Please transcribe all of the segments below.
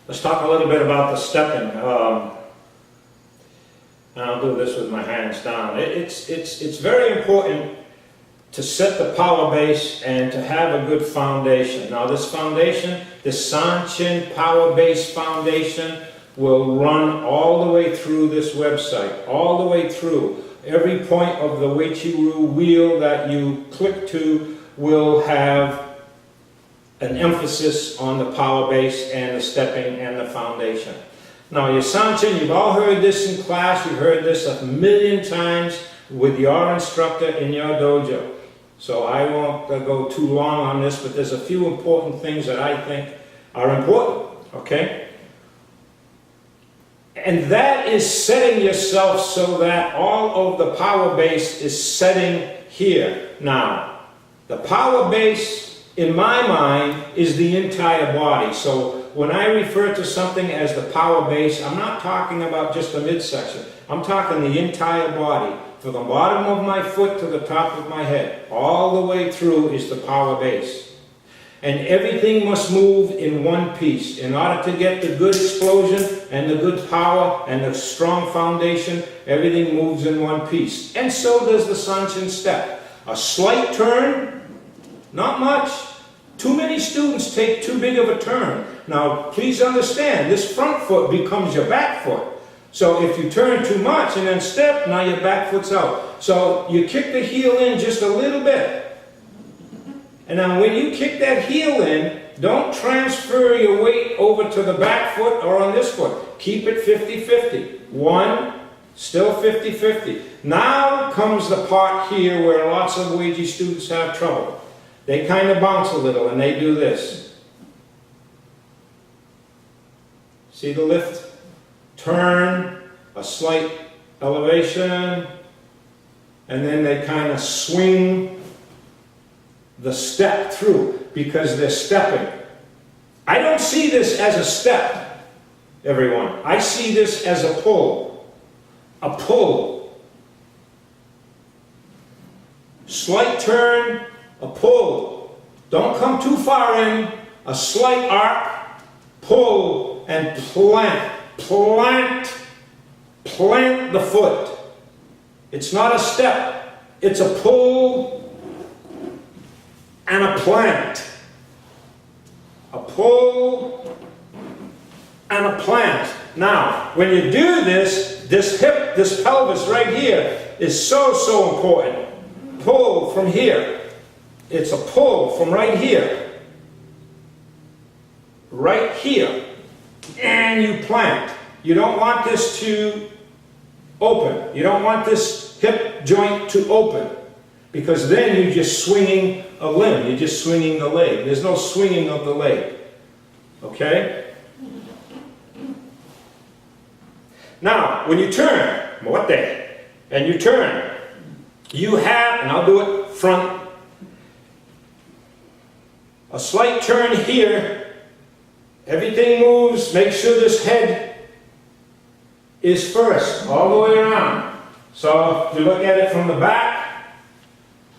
Let's talk a little bit about the stepping. And I'll do this with my hands down. It's very important to set the power base and to have a good foundation. Now this foundation, this Sanchin power base foundation, will run all the way through this website, all the way through. Every point of the Uechi-Ryu wheel that you click to will have an emphasis on the power base and the stepping and the foundation. Now your Sanchin, you've all heard this in class, you've heard this 1,000,000 times with your instructor in your dojo. So I won't go too long on this, but there's a few important things that I think are important, okay? And that is setting yourself so that all of the power base is setting here. Now, the power base, in my mind, is the entire body. So when I refer to something as the power base, I'm not talking about just the midsection. I'm talking the entire body. From the bottom of my foot to the top of my head. All the way through is the power base. And everything must move in one piece. In order to get the good explosion and the good power and the strong foundation, everything moves in one piece. And so does the Sanchin step. A slight turn, not much. Too many students take too big of a turn. Now, please understand, this front foot becomes your back foot. So if you turn too much and then step, now your back foot's out. So you kick the heel in just a little bit. And now when you kick that heel in, don't transfer your weight over to the back foot or on this foot. Keep it 50-50. One, still 50-50. Now comes the part here where lots of Uechi students have trouble. They kind of bounce a little and they do this. See the lift? Turn, a slight elevation, and then they kind of swing the step through because they're stepping. I don't see this as a step, everyone. I see this as a pull. A pull. Slight turn, a pull. Don't come too far in. A slight arc, pull, and plant. Plant the foot. It's not a step. It's a pull and a plant. A pull and a plant. Now, when you do this, this hip, this pelvis right here is so important. Pull from here. It's a pull from right here. Right here. And you plant. You don't want this to open. You don't want this hip joint to open. Because then you're just swinging a limb. You're just swinging the leg. There's no swinging of the leg. Okay? Now, when you turn, and you turn, you have, and I'll do it front, a slight turn here. Everything moves. Make sure this head is first, all the way around. So if you look at it from the back,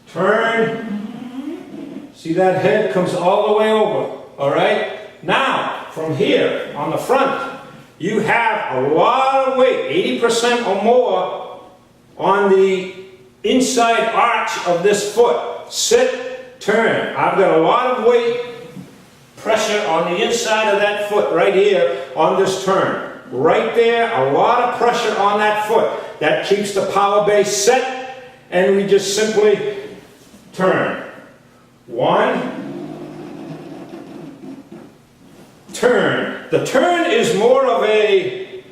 turn. See that head comes all the way over. All right? Now, from here, on the front, you have a lot of weight, 80% or more, on the inside arch of this foot. Sit, turn. I've got a lot of weight. Pressure on the inside of that foot right here on this turn. Right there, a lot of pressure on that foot. That keeps the power base set, and we just simply turn. One, turn. The turn is more of a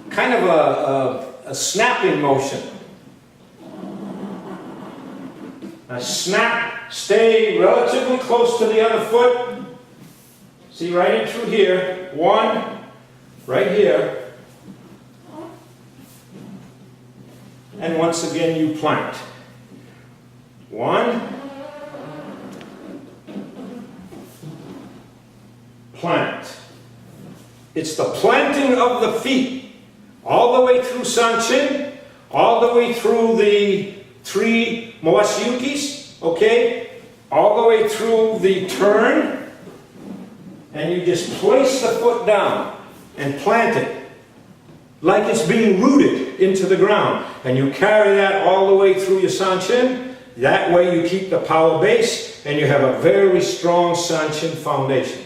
kind of a snapping motion. A snap. Stay relatively close to the other foot. See, right in through here. One, right here. And once again, you plant. One, plant. It's the planting of the feet all the way through Sanchin, all the way through the 3 Moasyukis. Okay, all the way through the turn, and you just place the foot down and plant it like it's being rooted into the ground. And you carry that all the way through your Sanchin. That way you keep the power base and you have a very strong Sanchin foundation.